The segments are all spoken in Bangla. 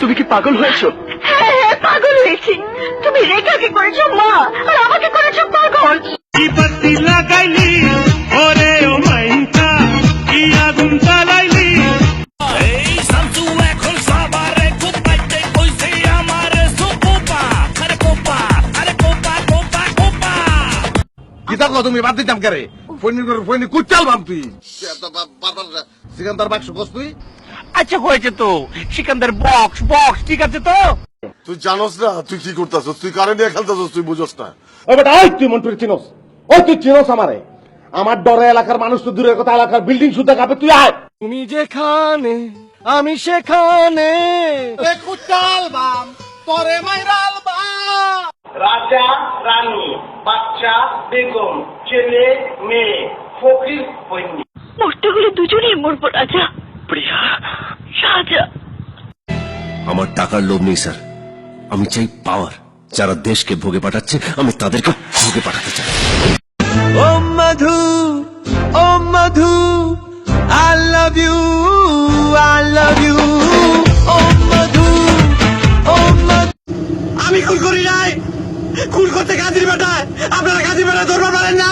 তুমি কি পাগল হয়েছো? হ্যাঁ হ্যাঁ পাগল হয়েছি। তুমি রেখাকে করেছো মা আর আমাকে করেছো পাগল। বিপত্তি লাগাইলি ওরে ও মাইনকা কি আগুন জ্বালাইলি এই শান্তু এখন সবারে কুপাইতে কইছে আমারে সুকুপা আরে কোপা আরে কোপা কোপা কোপা কি থাকো তুমি বাদ দিতাম কে রে? ফোনি কুচাল বাম তুই সিকান্দার বাক্স বস তুই। আচ্ছা হয়েছে তো সিকান্দার বক্স বক্স ঠিক আছে তো। তুই জানোস না তুই কি করতেছস? তুই কারে নিয়ে খেলতেছস? তুই বুঝোস না। ওই বেটা ওই তুই মন্টুর চিনোস? ওই তুই চিনোস আমারে? আমার ডরে এলাকার মানুষ তো দূরের কথা, এলাকার বিল্ডিং শুদ্ধ কাঁপে। তুই আয়। তুমি যেখানে আমি সেখানে কুচাল বাম তোরে মাইরাল বাম। রাজা রানী, বাচ্চা বেগম, ছেলে মেয়ে, ফকির ফকির। মোটগুলো দুজনেই মরবো রাজা। প্রিয়া, রাজা আমার টাকার লোভ নেই স্যার, আমি চাই পাওয়ার। যারা দেশকে ভোগে পাঠাচ্ছে আমি তাদেরকে ভোগে পাঠাতে চাই। ও মধু ও মধু I love you I love you ও মধু ও মধু। আমি খুন করি নাই, খুন করতে গাজীর বেটায়। আপনারা গাজীর বেটায় ধরবার পারেন না।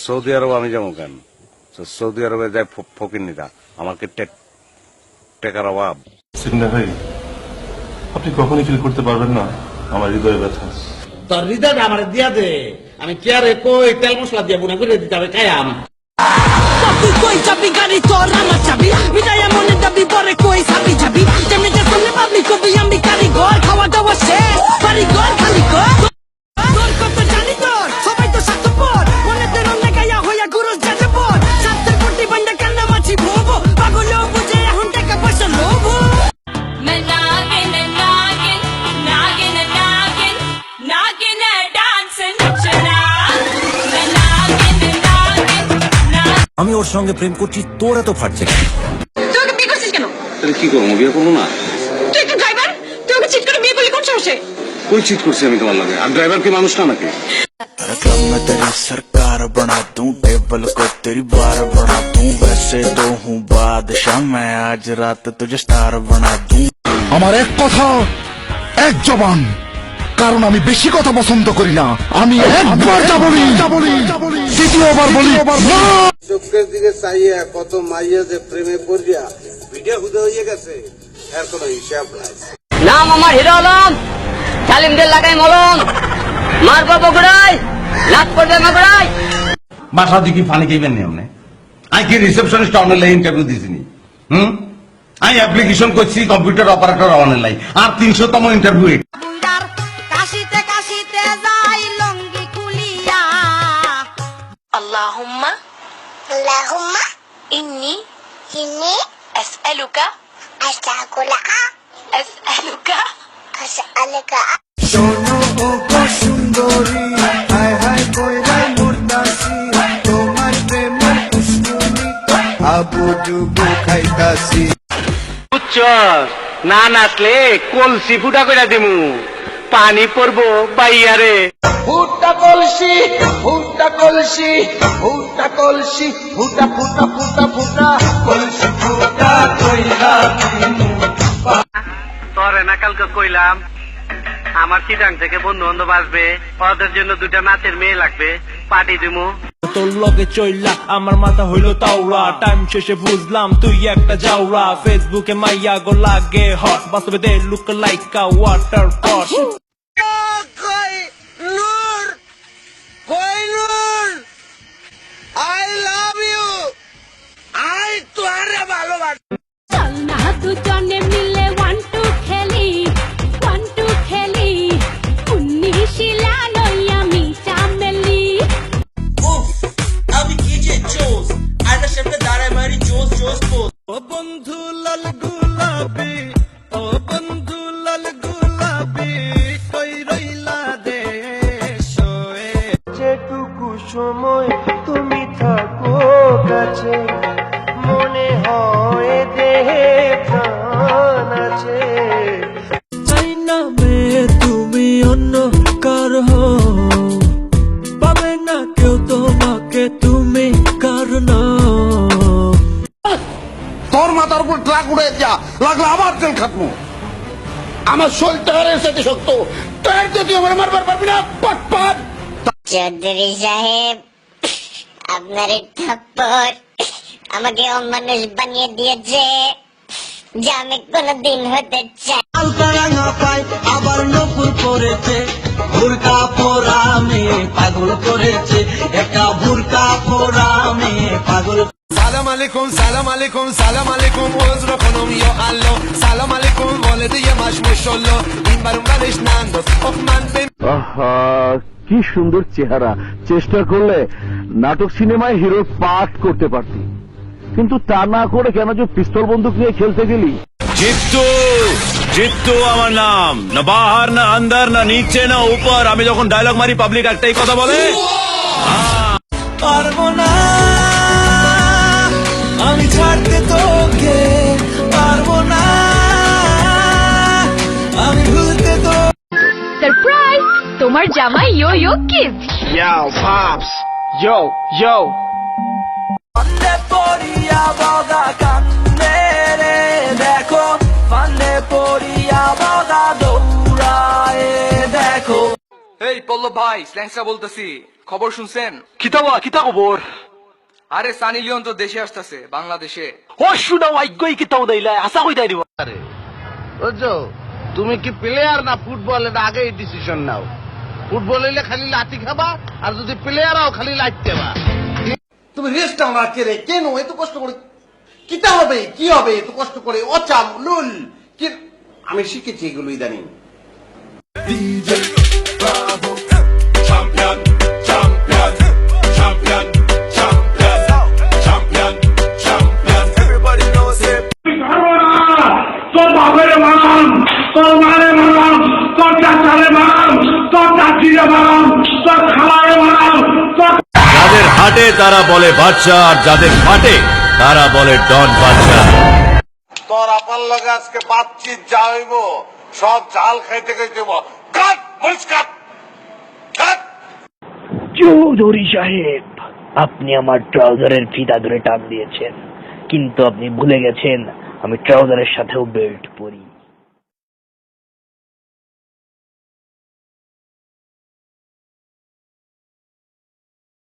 সৌদি আরব আমি যাবো কেন? সৌদি আরবে যাই ফকিরনিরা, আমাকে টেকার অভাব। সিগনা ভাই, আপনি কখনই ফিল করতে পারবেন না আমার হৃদয়ে ব্যথা। তোর হৃদয়টা আমার দিয়া দে, আমি চেয়ারে কই তেল মশলা দিয়ে বুনা করে দিতে হবে কায়াম। তুই কই যাবি গাড়ি তোর আমার চাবি মিটাইয়া মনে দাবি পরে কই সাবি যাবি যেমনি যে সামনে পাবলিক কবি আমি কারিগর খাওয়া দাওয়া শেষ কারিগর খালি কর তোর কত জানি তোর সবাই তো স্বার্থপর মনেতে রঙে গায়া হইয়া গুরুস যাচ্ছে পর স্বার্থের কোটি বান্ধা কান্না মাছি ভোব পাগল বুঝে এখন টাকা পয়সা লোভ নাগিন নাগিন নাগিন নাগিন নাগিন ডান্সিং চনা আমি ওর সঙ্গে প্রেম করছি, তোর এত ফাটছে কেন? তুই ওকে বিয়ে করছিস কেন? তাহলে কি করবো? বিয়ে করবো না? তুই একটা ড্রাইভার, তুই ওকে চিট করে বিয়ে করলি কোন সাহসে? কই চিট করছি আমি তোমার লাগে? আর ড্রাইভার কি মানুষ না নাকি? क्लब में तेरी सरकार बना दूं, टेबल को तेरी बार बना दूं, वैसे तो हूँ बादशाह मैं, आज रात तुझे स्टार बना दूं। আমার এক কথা এক জবান, কারণ আমি বেশি কথা পছন্দ করি না। আমি একবার যা বলি দ্বিতীয়বার বলি না। চোখের দিকে চাইয়া কত মাইয়া যে প্রেমে পড়িয়া ভিডিও হুদা হয়ে গেছে, এর কোনো হিসাব নাই। নাম আমার হিরো আলম, জালিমদের লাগাই মলম, মারবো বগুড়াই, লাভ করবে মাগুড়াই। বাসা দিকে পানি খাইবেন নি আপনি? আমি কি রিসেপশনিস্ট অনলাইন ইন্টারভিউ দিছিনি? আমি অ্যাপ্লিকেশন করছি কম্পিউটার অপারেটর অনলাইন, আর 300তম ইন্টারভিউ। কাশিতে কাশিতে যাই লঙ্গি খুলিয়া আল্লাহুম্মা আল্লাহুম্মা ইন্নী ইন্নী আসআলুকা আসআলুকা আসআলুকা আসআলুকা। শোনো ও গো সুন্দরী, হায় হায় কইরা মুরতাসি, তোমার প্রেমের পুষ্কুনি আবু ডুবু খাইতাছি। বুঝছস না, নাচলে কলসি ফুটা কইরা দিমু, পানি পড়বো বাইয়ারে। ফুটা কলসি ফুটা কলসি ফুটা কলসি ফুটা ফুটা ফুটা ফুটা কলসি ফুটা কইরা দিমু। তোরে না কালকে কইলাম আমার চিটাং থেকে বন্ধু বান্ধব আসবে, ওদের জন্য 2টা নাচের মেয়ে লাগবে, পার্টি দিমু। তোর লগে চইলা আমার মাথা হইলো তাওড়া, টাইম শেষে বুঝলাম তুই একটা জাউরা। ফেসবুকে মাইয়া গো লাগে হট, বাস্তবে they look like a water pot. কই নূর, কই নূর, আই লাভ ইউ, আই তোরে ভালোবাসি। চল না দুজনে মিলে 1 2 খেলি 1 2 খেলি, উন্নি শিলা নই আমি চামেলি। আমি কি যে জোস, আয়নার সামনে দাঁড়ায় মারি জোস জোস পোজ। ও বন্ধু লাল গোলাপি, ও বন্ধু লাল গোলাপি, কই রইলা দেশে। যেটুকু সময় তুমি থাকো কাছে, মনে হয় দেহে প্রাণ আছে। চাই না মে তুমি অন্য কার তোর উপর ট্রাক উড়ে যা লাগলে আবার তেল খাটমু আমার শরীর টায়ারের সাথে শক্ত টায়ার দিয়ে তুই আমার মারবার পারবি না পট পট চৌধুরী সাহেব আপনার এই থাপ্পড় আমাকে অমানুষ বানিয়ে দিয়েছে যা আমি কোনোদিন হতে চাই। আলকারাঙা পায় আবার নপুর পড়েছে ভুরকা পোড়া মেয়ে পাগল করেছে একটা ভুরকা পোড়া মেয়ে পাগল সালাম আলাইকুম সালাম আলাইকুম সালাম আলাইকুম ওজরা খনম ইয়া আল্লাহ সালাম আলাইকুম বলে দিয়ে মাস মুশল্লো ইনবারুম বালিশ নান্দস ওহমান বে কি সুন্দর চেহারা চেষ্টা করলে নাটক সিনেমায় হিরোর পাঠ করতে পারতি কিন্তু তা না করে কেন যে পিস্তল বন্দুক নিয়ে খেলতে গেলি জিত্তু জিত্তু আমার নাম না বাহার না আন্দার না নিচে না উপর আমি যখন ডায়লগ মারি পাবলিক একটাই কথা বলে পারবো না আমি ছাড়তে তোকে পারবো না আমি ভুলতে তো সারপ্রাইজ তোমার জামাই ইয়ো ইয়ো কিস ফান্ডে পড়িয়া বগা কান্দে রে দেখো ফান্ডে পড়িয়া বগা দৌড়ায় দেখো। এই পল্লব ভাই স্ল্যাংসা বলতেছি, খবর শুনছেন? কিতা খবর আরে সানি লিওন তো দেশে আসতেছে, বাংলাদেশে। ও শুনা আইগই কিতাও দেইলা আশা কই দাই দিব বুঝছো তুমি কি প্লেয়ার না ফুটবল এটা আগেই ডিসিশন নাও ফুটবল হইলে খালি লাঠি খাবা আর যদি প্লেয়ার হও খালি লাইট দেবা তুমি রেস্ট না রে কেন এত কষ্ট করে কিটা হবে কি হবে এত কষ্ট করে অচাম লুল কি আমি শিখেছি এগুলো ইদানিং তোর বাপের মারাম, তোর মারে মারাম, তোর চাচারে মারাম, তোর চাচিরে মারাম, তোর খালারে মারাম, তোর যাদের হাটে তারা বলে বাচ্চা আর যাদের ফাটে তারা বলে ডন বাচ্চা তোর আপার লগে আজকে বাতচিত যা হইব সব জাল খাইতে খাইতে কাট বলিস কাট কাট। চৌধুরী সাহেব আপনি আমার ট্রাউজারের ফিতা ধরে টান দিয়েছেন কিন্তু আপনি ভুলে গেছেন আমি ট্রাউজারের সাথেও বেল্ট পরি।